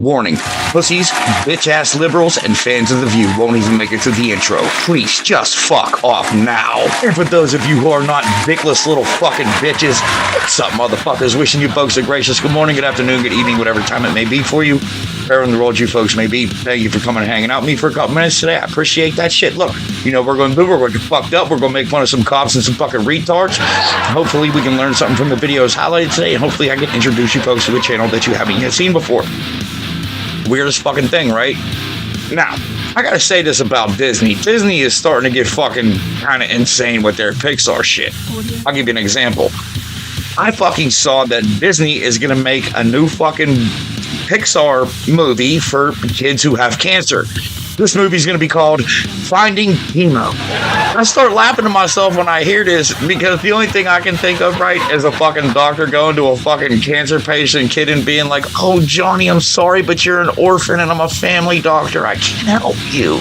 Warning, pussies, bitch-ass liberals, and fans of The View won't even make it to the intro. Please just fuck off now. And for those of you who are not dickless little fucking bitches, what's up, motherfuckers? Wishing you folks a gracious good morning, good afternoon, good evening, whatever time it may be for you. Wherever in the world you folks may be, thank you for coming and hanging out with me for a couple minutes today. I appreciate that shit. Look, you know what we're going to do? We're going to get fucked up. We're going to make fun of some cops and some fucking retards. Hopefully we can learn something from the videos highlighted today, and hopefully I can introduce you folks to a channel that you haven't yet seen before. Weirdest fucking thing, right? Now, I gotta say this about Disney. Disney is starting to get fucking kind of insane with their Pixar shit. I'll give you an example. I fucking saw that Disney is gonna make a new fucking Pixar movie for kids who have cancer. This movie's gonna be called Finding Nemo. I start laughing to myself when I hear this because the only thing I can think of, right, is a fucking doctor going to a fucking cancer patient kid and being like, "Oh, Johnny, I'm sorry, but you're an orphan and I'm a family doctor. I can't help you."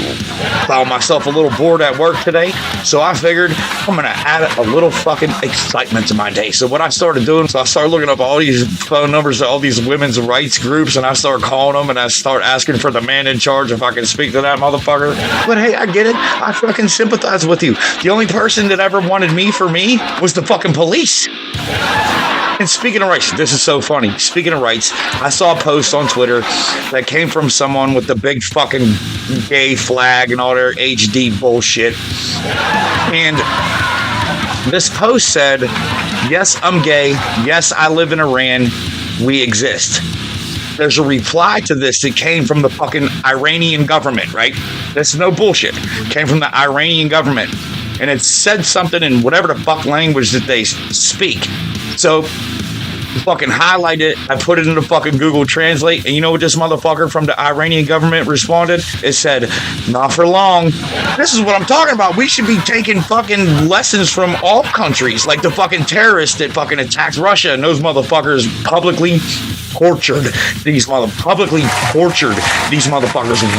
Found myself a little bored at work today, so I figured I'm gonna add a little fucking excitement to my day. So what I started doing, I started looking up all these phone numbers of all these women's rights groups, and I start calling them, and I start asking for the man in charge if I can speak to that motherfucker. But hey, I get it. I fucking sympathize with you. The only person that ever wanted me for me was the fucking police. And speaking of rights, this is so funny. Speaking of rights, I saw a post on Twitter that came from someone with the big fucking gay flag and all their HD bullshit. And this post said, "Yes, I'm gay. Yes, I live in Iran. We exist." There's a reply to this that came from the fucking Iranian government, right? This is no bullshit. It came from the Iranian government. And it said something in whatever the fuck language that they speak. So, fucking highlight it. I put it into fucking Google Translate. And you know what this motherfucker from the Iranian government responded? It said, "Not for long." This is what I'm talking about. We should be taking fucking lessons from all countries. Like the fucking terrorists that fucking attacked Russia. And those motherfuckers publicly tortured these motherfuckers.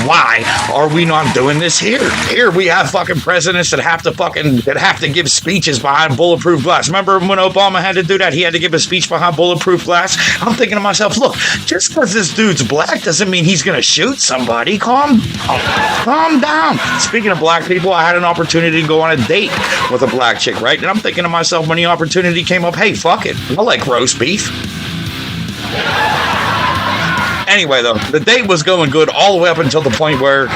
Why are we not doing this here? Here we have fucking presidents that have to give speeches behind bulletproof glass. Remember when Obama had to do that? He had to give a speech behind bulletproof glass. I'm thinking to myself, look, just because this dude's black doesn't mean he's gonna shoot somebody. Calm down. Speaking of black people, I had an opportunity to go on a date with a black chick, right? And I'm thinking to myself when the opportunity came up, hey, fuck it, I like roast beef. Anyway, though, the date was going good all the way up until the point where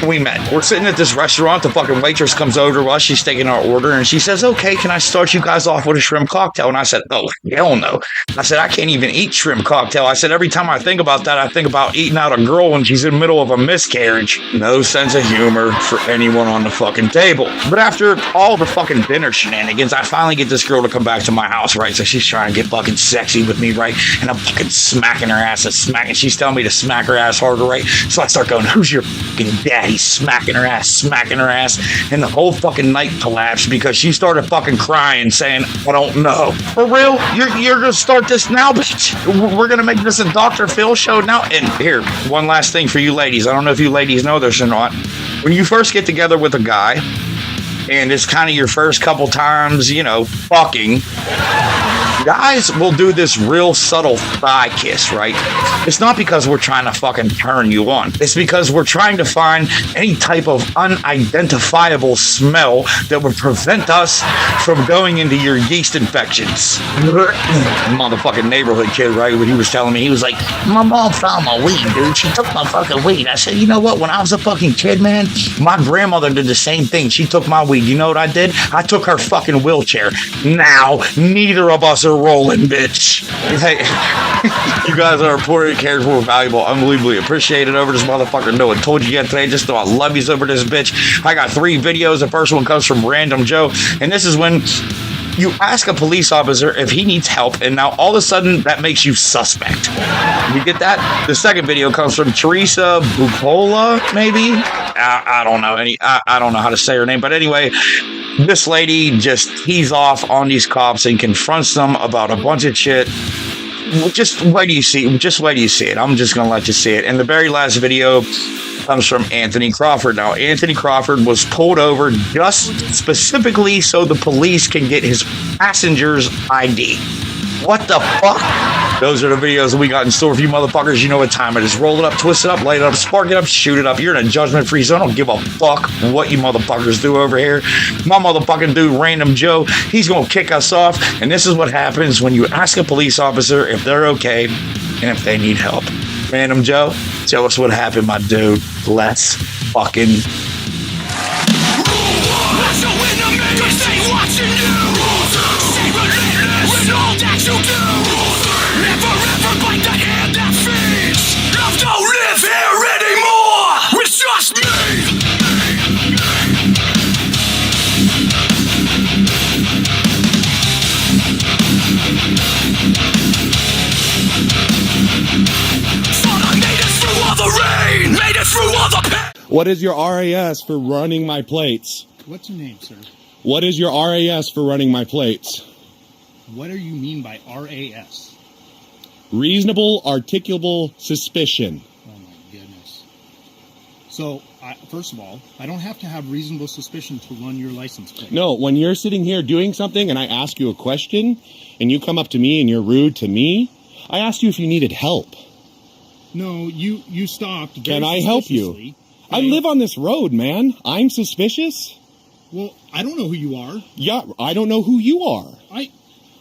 we met. We're sitting at this restaurant. The fucking waitress comes over to us. She's taking our order, and she says, "Okay, can I start you guys off with a shrimp cocktail?" And I said, "Oh, hell no." I said, "I can't even eat shrimp cocktail." I said, "Every time I think about that, I think about eating out a girl when she's in the middle of a miscarriage." No sense of humor for anyone on the fucking table. But after all the fucking dinner shenanigans, I finally get this girl to come back to my house, right? So she's trying to get fucking sexy with me, right? And I'm fucking smacking her ass and smacking. She's telling me to smack her ass harder, right? So I start going, "Who's your fucking daddy?" Smacking her ass, and the whole fucking night collapsed because she started fucking crying, saying, "I don't know." For real? You're gonna start this now, bitch? We're gonna make this a Dr. Phil show now? And here, one last thing for you ladies. I don't know if you ladies know this or not. When you first get together with a guy, and it's kind of your first couple times, you know, fucking, guys will do this real subtle thigh kiss, right? It's not because we're trying to fucking turn you on. It's because we're trying to find any type of unidentifiable smell that would prevent us from going into your yeast infections. Motherfucking neighborhood kid, right? When he was telling me, he was like, "My mom found my weed, dude. She took my fucking weed." I said, "You know what? When I was a fucking kid, man, my grandmother did the same thing. She took my weed. You know what I did? I took her fucking wheelchair. Now, neither of us are rolling, bitch." Hey, you guys are important, cares more valuable, unbelievably appreciated over this motherfucker. No one told you yet today, just know I love you over this bitch. I got 3 videos. The first one comes from Random Joe, and this is when you ask a police officer if he needs help, and now all of a sudden that makes you suspect. You get that? The second video comes from Teresa Bucola, maybe? I don't know I don't know how to say her name, but anyway, this lady just tees off on these cops and confronts them about a bunch of shit. Just wait till you see it. I'm just gonna let you see it. And the very last video comes from Anthony Crawford. Now, Anthony Crawford was pulled over just specifically so the police can get his passenger's ID. What the fuck? Those are the videos that we got in store for you motherfuckers. You know what time it is. Roll it up, twist it up, light it up, spark it up, shoot it up. You're in a judgment-free zone. I don't give a fuck what you motherfuckers do over here. My motherfucking dude, Random Joe, he's gonna kick us off. And this is what happens when you ask a police officer if they're okay and if they need help. Random Joe, tell us what happened, my dude. Let's fucking... What is your RAS for running my plates? What's your name, sir? What is your RAS for running my plates? What do you mean by RAS? Reasonable articulable suspicion. Oh my goodness. So, first of all, I don't have to have reasonable suspicion to run your license plate. No, when you're sitting here doing something and I ask you a question and you come up to me and you're rude to me, I asked you if you needed help. No, you stopped. Can I help you? I live on this road, man. I'm suspicious? Well, I don't know who you are. Yeah, I don't know who you are.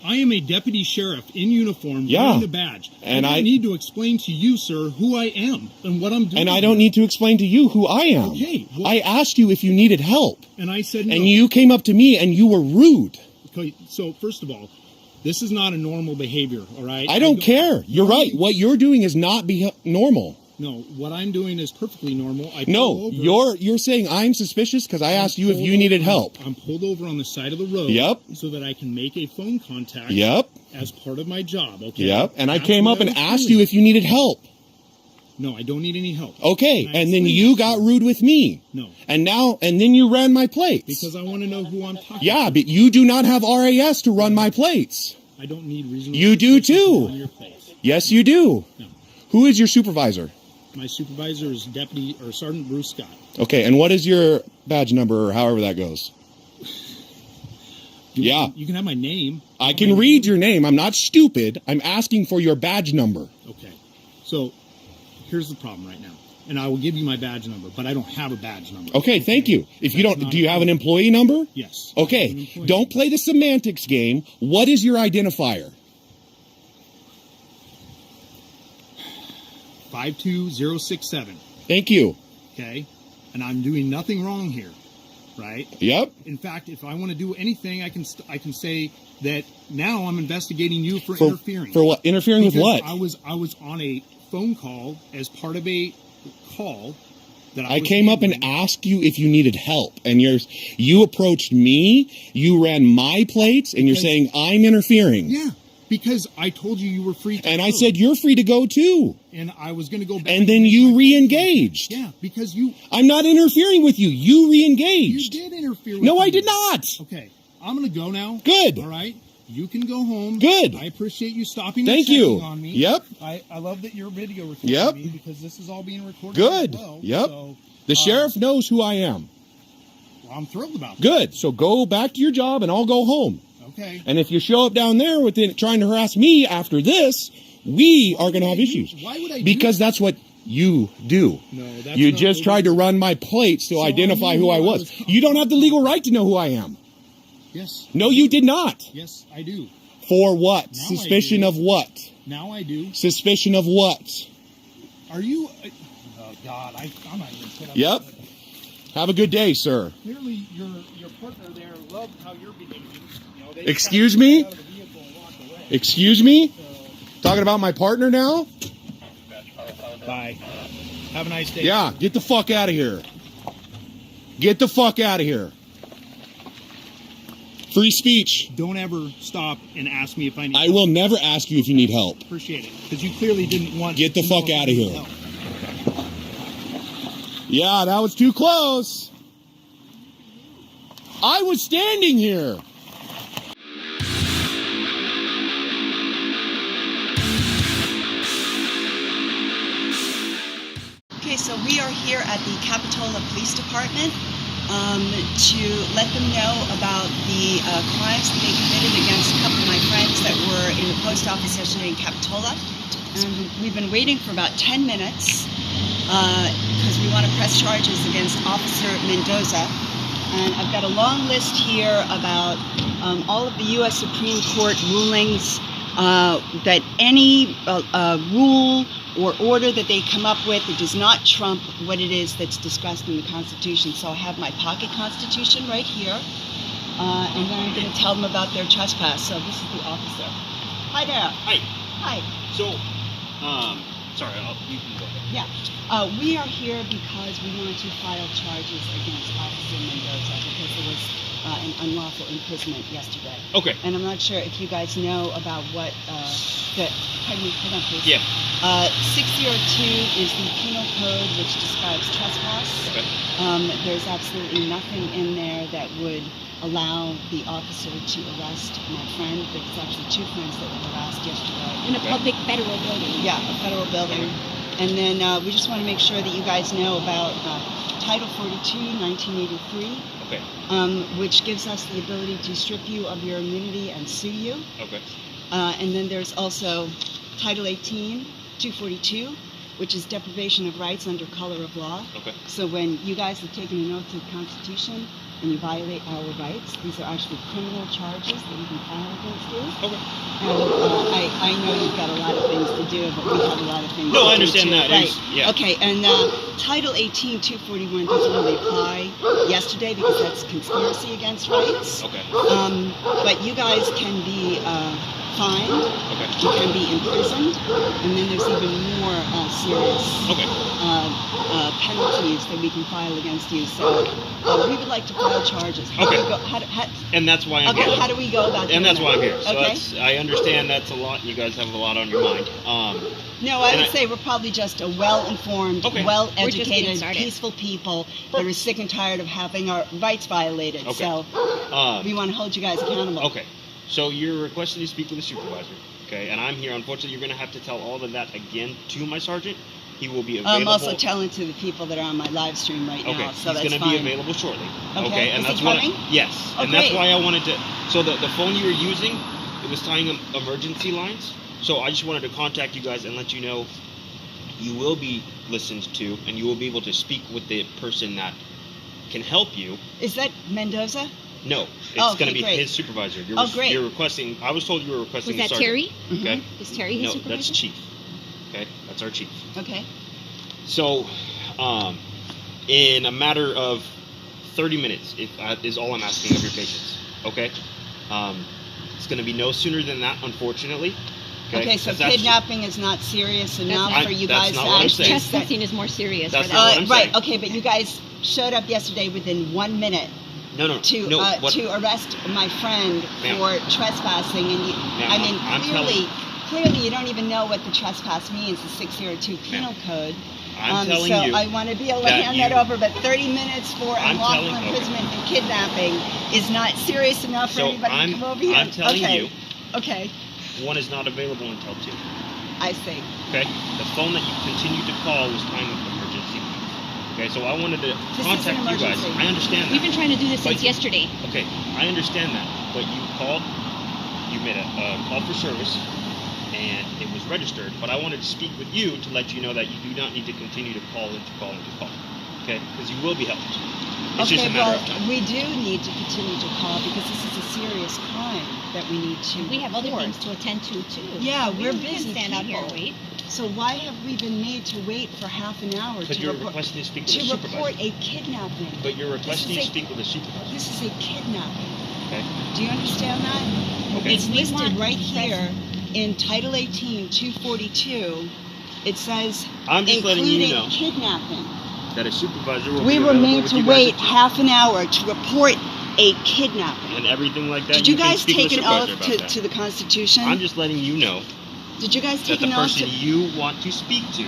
I am a deputy sheriff in uniform wearing the badge. And I need to explain to you, sir, who I am and what I'm doing. And I don't need to explain to you who I am. Okay. Well, I asked you if you needed help. And I said no. And you came up to me and you were rude. Okay, so first of all, this is not a normal behavior, all right? I don't care. You're right. What you're doing is not normal. No, what I'm doing is perfectly normal. No, you're saying I'm suspicious because I asked you if you needed help. I'm pulled over on the side of the road. Yep. So that I can make a phone contact. Yep. As part of my job. Okay. Yep. And I came up and asked you if you needed help. No, I don't need any help. Okay. And then you got rude with me. No. And then you ran my plates. Because I want to know who I'm talking to. Yeah, but you do not have RAS to run my plates. I don't need reason. You do too. On your plates. Yes, you do. No. Who is your supervisor? My supervisor is Deputy or Sergeant Bruce Scott. Okay, and what is your badge number or however that goes? You can have my name. I can read your name. I'm not stupid. I'm asking for your badge number. Okay. So, here's the problem right now. And I will give you my badge number, but I don't have a badge number. Okay, thank you. If you don't, do you have an employee number? Yes. Okay, don't play the semantics game. What is your identifier? 52067. Thank you. Okay? And I'm doing nothing wrong here, right? Yep. In fact, if I want to do anything, I can say that now I'm investigating you for interfering. For what? Interfering with what? I was on a phone call as part of a call that I came up and asked you if you needed help, and you approached me, you ran my plates, and you're saying I'm interfering. Yeah. Because I told you were free to go. And I said you're free to go too. And I was going to go back. And then you re-engaged. Yeah, because you... I'm not interfering with you. You re-engaged. You did interfere with me. No, I did not. Okay, I'm going to go now. Good. All right? You can go home. Good. I appreciate you stopping Thank you. on me. Yep. I love that you're video recording me because this is all being recorded. Good. As well. Yep. So, the sheriff knows who I am. Well, I'm thrilled about that. Good. So go back to your job and I'll go home. Okay. And if you show up down there trying to harass me after this, we are going to have issues. Why would I? Because that's what you do. No, that's you just tried to run my plates to identify who I was. You don't have the legal right to know who I am. Yes. No, you did not. Yes, I do. For what? Now Suspicion of what? Now I do. Suspicion of what? Are you? Oh God, I'm not even put up. Yep. Have a good day, sir. Clearly, your partner there loved how you're behaving. Excuse me? Excuse me? Talking about my partner now? Bye. Have a nice day. Yeah, get the fuck out of here. Get the fuck out of here. Free speech. Don't ever stop and ask me if I need help. I will never ask you if you need help. Appreciate it. Because you clearly didn't want Get the fuck out of here. Help. Yeah, that was too close. I was standing here. Okay, so we are here at the Capitola Police Department. to let them know about the crimes that they committed against a couple of my friends that were in the post office yesterday in Capitola. And we've been waiting for about 10 minutes because we want to press charges against Officer Mendoza. And I've got a long list here about all of the U.S. Supreme Court rulings that any rule or order that they come up with that does not trump what it is that's discussed in the Constitution. So I have my pocket Constitution right here, and then I'm going to tell them about their trespass. So this is the officer. Hi there. Hi. Hi. So, sorry, you can go ahead. Yeah. We are here because we wanted to file charges against Officer Mendoza because there was an unlawful imprisonment yesterday. Okay. And I'm not sure if you guys know about what pardon me, hold on please. Yeah. 602 is the penal code which describes trespass. Okay. There's absolutely nothing in there that would allow the officer to arrest my friend. There's actually two friends that were harassed yesterday. In a public federal building. Yeah, a federal building. And then we just want to make sure that you guys know about Title 42, 1983, Okay. which gives us the ability to strip you of your immunity and sue you. Okay. And then there's also Title 18, 242, which is deprivation of rights under color of law. Okay. So when you guys have taken an oath to the Constitution and you violate our rights, these are actually criminal charges that we can file against you. Okay. And I know you've got a lot of things to do, but we have a lot of things to do. No, I understand too. that. Right. Yeah. Okay, and Title 18, 241 doesn't really apply yesterday because that's conspiracy against rights. Okay. But you guys can be fined, Okay. you can be imprisoned, and then there's even more serious Okay. penalties that we can file against you. So we would like to file charges. How Okay. do we go, And that's why I'm okay, here. how do we go about doing And that's that? why I'm here. So Okay. I understand that's a lot. You guys have a lot on your mind. No, I would say we're probably just a well-informed, Okay. We're just getting well-educated, started. peaceful people that are sick and tired of having our rights violated. Okay. So we want to hold you guys accountable. Okay. So you're requesting to speak with a supervisor. Okay. And I'm here. Unfortunately, you're going to have to tell all of that again to my sergeant. He will be available. I'm also telling to the people that are on my live stream right Okay, now, so he's that's going to fine. be available shortly. Okay. And Is that's he what. coming? Yes, Oh, and that's great. why I wanted to. So the phone you were using, it was tying emergency lines. So I just wanted to contact you guys and let you know you will be listened to, and you will be able to speak with the person that can help you. Is that Mendoza? No, it's Oh, going to okay, be great. his supervisor. Oh, great. You're requesting. I was told you were requesting. Was that the Terry? sergeant. Okay. Is Terry his No, supervisor? that's chief. Okay, that's our chief. Okay. So, in a matter of 30 minutes, is all I'm asking of your patience. Okay? It's going to be no sooner than that, unfortunately. Okay, so That's- kidnapping is not serious enough not- for you that's guys not to what I'm actually saying. Trespassing is more serious That's for not that. what I'm right, saying. okay, but you guys showed up yesterday within 1 minute No. to arrest my friend Ma'am. for trespassing, and you, Ma'am, I mean, I'm clearly you don't even know what the trespass means, the 602 penal code. I'm telling so you. I want to be able to that hand you- that over, but 30 minutes for I'm unlawful telling- okay. imprisonment and kidnapping is not serious enough for So anybody I'm- to come over here. I'm telling okay. you. Okay, One is not available until 2. I see. Okay? The phone that you continued to call was time of emergency. Okay, so I wanted to This is contact an you guys. emergency. I understand that. We've been trying to do this But since you- yesterday. Okay, I understand that, but you called, you made a call for service, and it was registered, but I wanted to speak with you to let you know that you do not need to continue to call and to call and to call, okay? Because you will be helped. It's just a matter of time. we do need to continue to call because this is a serious crime that we need to We have other report. things to attend to too. Yeah, We we're can't busy stand out here and people. wait. So why have we been made to wait for half an hour Because to you're report, requesting to speak with a supervisor. a kidnapping? But you're requesting This to is a- speak with a supervisor, This is a kidnapping. okay? Do you understand that? Okay. It's We listed want- right here in Title 18, 242. It says I'm just letting you including know kidnapping. that a supervisor will We be were available made with to you guys wait at 2. half an hour to report a kidnapping. And everything like that. Did you can guys speak with take a an supervisor oath about that. to the Constitution? I'm just letting you know Did you guys that take the an oath person to... you want to speak to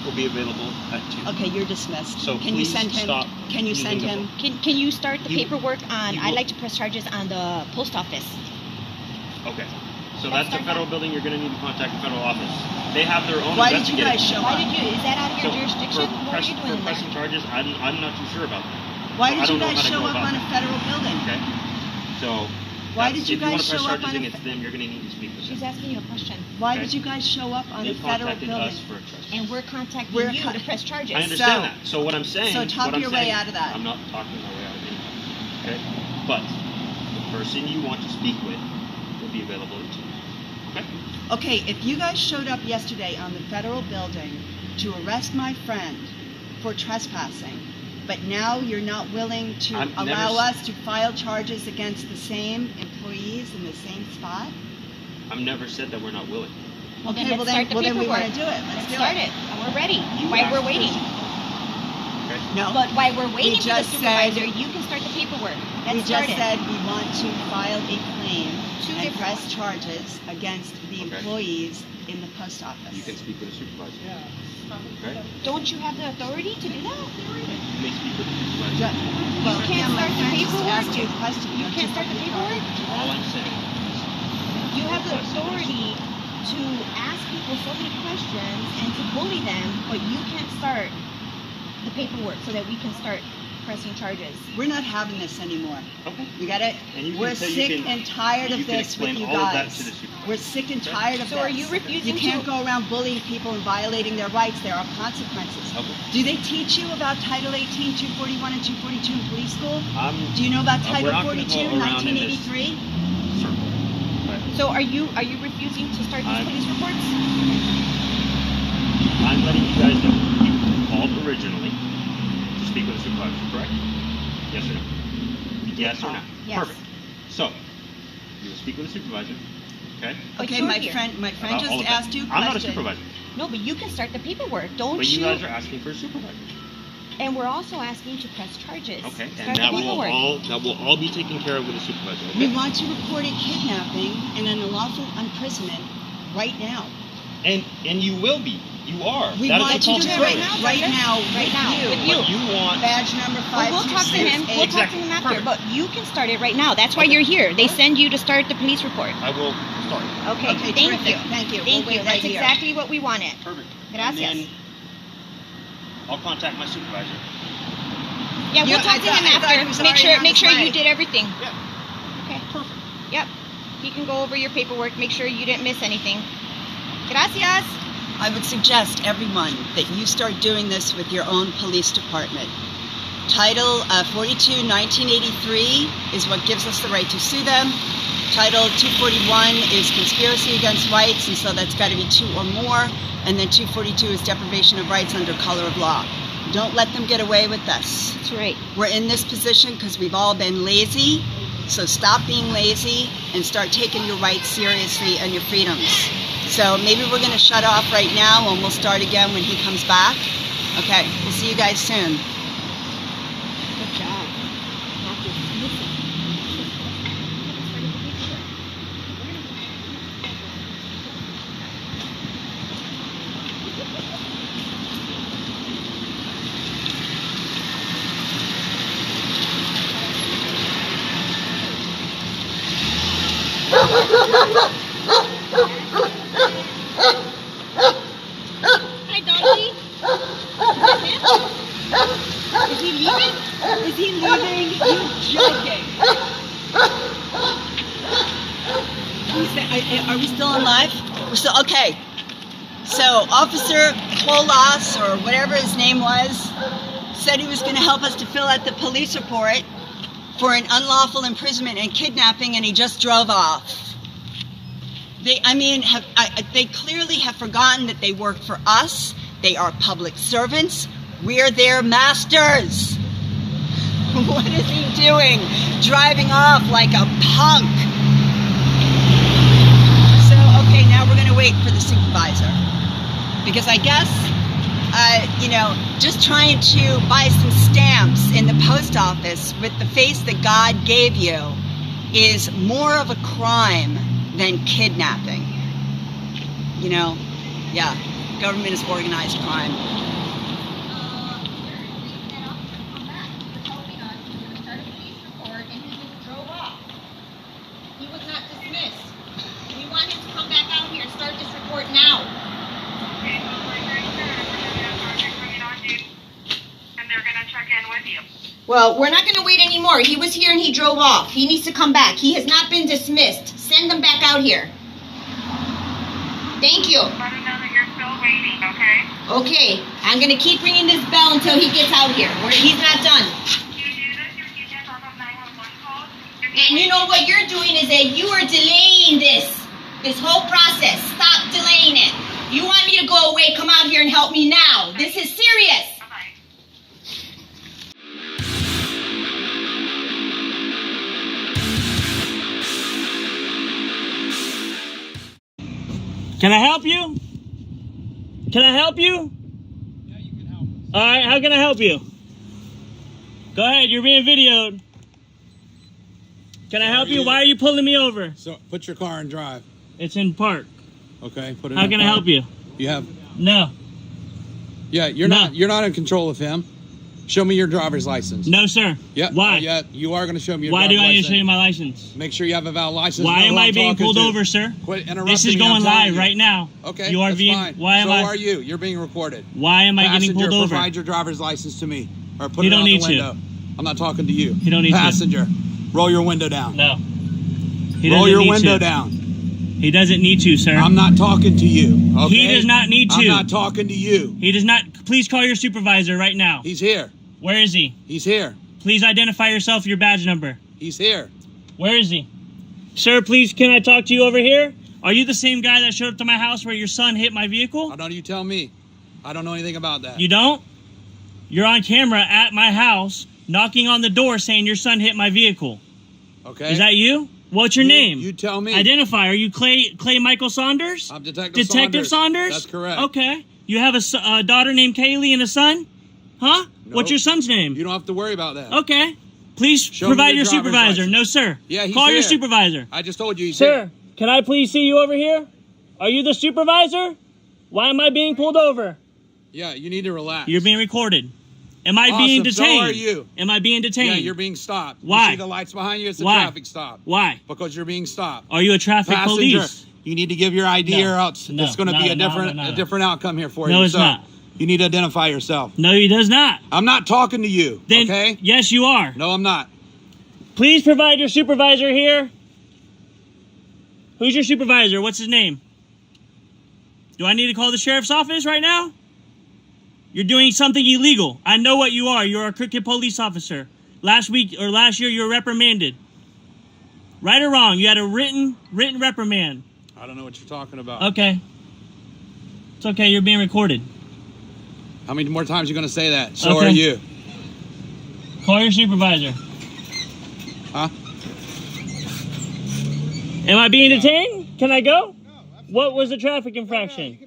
will be available at 2. Okay, you're dismissed. So Can you please send him? stop Can you using send the him? Can you start the You- paperwork on? you I'd will- like to press charges on the post office. Okay. So Let's that's the start federal that. building. You're going to need to contact the federal office. They have their own Why did you investigative. guys show Why up? did you? Is that out of your So jurisdiction? for, What are you for doing there? pressing charges, I'm not too sure about that. Why So did I you don't know guys how to show go up about on a that. federal building? Okay. So. Why did you if you want guys to press show up charges on a against them, you're going to need to speak with She's them. asking you a question. Why Okay. did you guys show up on They a federal contacted building? us for a trespass. And we're contacting We're you con- to press charges. I understand So- that. So what I'm saying. so talk what I'm your way saying- out of that. I'm not talking my way out of anything. Okay. But the person you want to speak with will be available at 2. Okay. Okay, if you guys showed up yesterday on the federal building to arrest my friend for trespassing, but now you're not willing to I've never allow s- us to file charges against the same employees in the same spot? I've never said that we're not willing. Well, Okay, then well let's then, start the well then we want paperwork. to do it. Let's Let's do start it. it. We're ready. You While asked we're for waiting. Okay. No, But while we're waiting for the just said- supervisor, you can start the paperwork. Let's we start just it. said we want to file a claim Two and different press ones. charges against the Okay. employees in the post office. You can speak with a supervisor. Okay. Don't you have the authority to do that? You may speak with a supervisor. Well, You can't yeah, my start the friend just paperwork? asked you a question. You Don't can't start the paperwork? All I'm saying is. You have the authority to ask people so many questions and to bully them, but you can't start the paperwork so that we can start pressing charges. We're not having this anymore. Okay. You got it? And you can We're say you sick can- and tired you of can this with explain you all of that guys. to the supervisor. We're sick and tired of So this. are you refusing You can't to- go around bullying people and violating their rights. There are consequences. Okay. Do they teach you about Title 18, 241, and 242 in police school? Do you know about we're Title not gonna 42, go around in this 1983? circle. Okay. So are you refusing to start these I'm- police reports? I'm letting you guys know you called originally to speak with a supervisor, correct? Yes or no? Yes or no? Yes. Perfect. So, you will speak with a supervisor, okay? But Okay, you're my here. friend About just all of that. asked you a I'm not a question. supervisor, No, but you can start the paperwork. Don't but you you? guys are asking for a supervisor. And we're also asking to press charges. Okay, Start and the that will paperwork. all be taken care of with a supervisor, We okay? want to report a kidnapping and an unlawful imprisonment right now. And you will be. You are. We That is want a to call do for it right service. now, right now with you. you. But you want. Badge number Well, we'll talk to him. 526. We'll talk to him after. Perfect. But you can start it right now. That's why Okay. you're here. They send you to start the police report. I will start. Okay. Okay, Thank terrific. you. Thank you. Thank We'll you. wait That's right here. exactly what we wanted. Perfect. Gracias. And then I'll contact my supervisor. Yeah, You- we'll talk I to thought- him I thought he was after. Make already sure on make his sure way. you did everything. Yeah. Okay. Perfect. Yep. He can go over your paperwork. Make sure you didn't miss anything. Gracias. I would suggest everyone that you start doing this with your own police department. Title 42, 1983 is what gives us the right to sue them. Title 241 is conspiracy against rights, and so that's got to be 2 or more. And then 242 is deprivation of rights under color of law. Don't let them get away with this. That's right. We're in this position because we've all been lazy. So stop being lazy and start taking your rights seriously and your freedoms. So maybe we're going to shut off right now and we'll start again when he comes back. Okay, we'll see you guys soon. Good job. After missing. Hi, doggy. Is he leaving? Is he leaving? You joking? Are we still alive? We're still okay. So Officer Polas, or whatever his name was, said he was going to help us to fill out the police report for an unlawful imprisonment and kidnapping, and he just drove off. They clearly have forgotten that they work for us. They are public servants. We're their masters. What is he doing? Driving off like a punk. So, okay, now we're going to wait for the supervisor. Because I guess, just trying to buy some stamps in the post office with the face that God gave you is more of a crime than kidnapping. Yeah, government is organized crime. He was not dismissed. We want him to come back out here and start this report now. Okay, well, like I said, we're going to have Sergeant coming on, dude, and they're going to check in with you. Well, we're not going to wait anymore. He was here and he drove off. He needs to come back. He has not been dismissed. Send him back out here. Thank you. Let him know that you're still waiting, okay? Okay, I'm going to keep ringing this bell until he gets out here. He's not done. You do this, you're keeping off of 911 calls. And you know what you're doing is that you are delaying this whole process. Stop delaying it. You want me to go away, come out here and help me now. This is serious. Bye-bye. Can I help you? Can I help you? Yeah, you can help us. All right, how can I help you? Go ahead, you're being videoed. Can I help you? Why are you pulling me over? So put your car in drive. It's in park. Okay, put it How in can I park. help you? You have No. Yeah, you're No. not in control of him. Show me your driver's license. No, sir. Yeah. Why? Yeah, you are going to show me your Why driver's do I need license. to show you my license? Make sure you have a valid license. Why Know am who I I'm being talking pulled to. over, sir? Quit interrupting This is me, I'm going telling live you. right now. Okay, You are that's being. fine. Why am so I? are you. You're being recorded. Why am I getting Passenger, pulled over? provide your driver's license to me. Or put You it don't out need the to. window. I'm not talking to you. You don't need to. Passenger, roll your window down. No. He Roll doesn't your need window to. down. He doesn't need to, sir. I'm not talking to you. Okay? He does not need to. I'm not talking to you. He does not. Please call your supervisor right now. He's here. Where is he? He's here. Please identify yourself, your badge number. He's here. Where is he? Sir, please, can I talk to you over here? Are you the same guy that showed up to my house where your son hit my vehicle? Why don't you tell me? I don't know anything about that. You don't? You're on camera at my house, knocking on the door saying your son hit my vehicle. Okay. Is that you? What's your name? You tell me. Identify. Are you Clay Michael Saunders? I'm Detective Detective Saunders? That's correct. Okay. You have a daughter named Kaylee and a son? Huh? Nope. What's your son's name? You don't have to worry about that. Okay. Please Show me provide your your driver's supervisor. license. No, sir. Yeah, he's Call your here. supervisor. I just told you he's here. Sir, can I please see you over here? Are you the supervisor? Why am I being pulled over? Yeah, you need to relax. You're being recorded. Am I Awesome, being so detained? are you. Am I being detained? Yeah, you're being stopped. Why? You see the lights behind you? It's a Why? traffic stop. Why? Because you're being stopped. Are you a traffic Passenger, police? you need to give your ID No. or else No. it's going to No, be a no, different no, no, no. a different outcome here for you. No, it's So, not. You need to identify yourself. No, he does not. I'm not talking to you. Then, okay? yes, you are. No, I'm not. Please provide your supervisor here. Who's your supervisor? What's his name? Do I need to call the sheriff's office right now? You're doing something illegal. I know what you are. You're a crooked police officer. Last week or last year, you were reprimanded. Right or wrong, you had a written reprimand. I don't know what you're talking about. Okay. It's okay. You're being recorded. How many more times are you going to say that? So Okay. are you. Call your supervisor. Huh? Am I being detained? Can I go? What was the traffic infraction?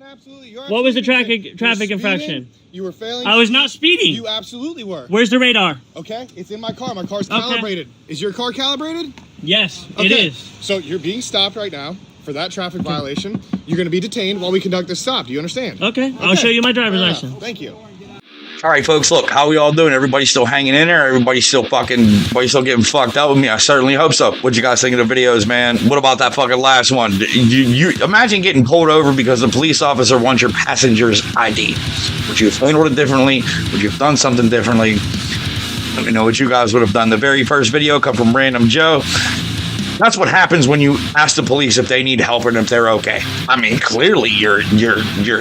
What was the traffic infraction? You were failing. I was not speeding. You absolutely were. Where's the radar? Okay, it's in my car. My car's Okay. calibrated. Is your car calibrated? Yes, Okay. it is. So you're being stopped right now for that traffic violation. You're going to be detained while we conduct this stop. Do you understand? Okay, I'll show you my driver's Fair license. enough. Thank you. All right, folks, look, how we all doing? Everybody still hanging in there? Everybody still getting fucked up with me? I certainly hope so. What you guys think of the videos, man? What about that fucking last one? You imagine getting pulled over because the police officer wants your passenger's ID. Would you have handled it differently? Would you have done something differently? Let me know what you guys would have done. The very first video come from Random Joe. That's what happens when you ask the police if they need help and if they're okay. I mean, clearly you're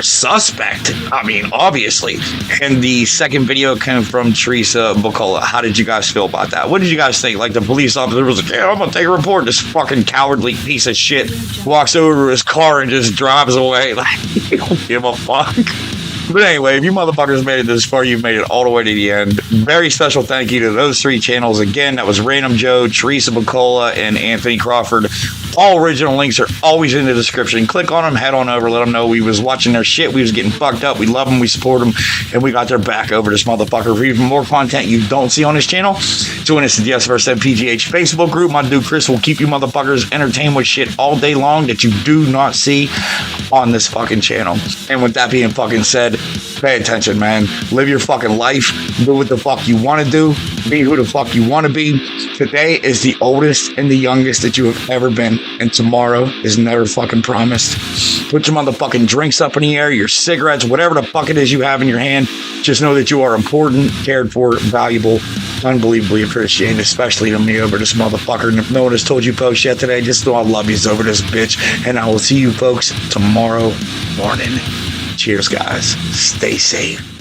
suspect. I mean, obviously. And the second video came from Teresa Bucola. How did you guys feel about that? What did you guys think? Like the police officer was like, yeah, I'm gonna take a report. This fucking cowardly piece of shit walks over to his car and just drives away. Like, he don't give a fuck. But anyway, if you motherfuckers made it this far, you've made it all the way to the end. Very special thank you to those three channels. Again, that was Random Joe, Teresa Bucola, and Anthony Crawford. All original links are always in the description. Click on them, head on over, let them know we was watching their shit. We was getting fucked up. We love them, we support them, and we got their back over this motherfucker. For even more content you don't see on this channel, join us at the USVSTHEMPGH Facebook group. My dude Chris will keep you motherfuckers entertained with shit all day long that you do not see on this fucking channel. And with that being fucking said, pay attention, man. Live your fucking life. Do what the fuck you want to do. Be who the fuck you want to be. Today is the oldest and the youngest that you have ever been. And tomorrow is never fucking promised. Put your motherfucking drinks up in the air, your cigarettes, whatever the fuck it is you have in your hand. Just know that you are important, cared for, valuable. unbelievably appreciated, especially to me over this motherfucker. And if no one has told you folks yet today, just know I love you over this bitch. And I will see you folks tomorrow morning. Cheers, guys. Stay safe.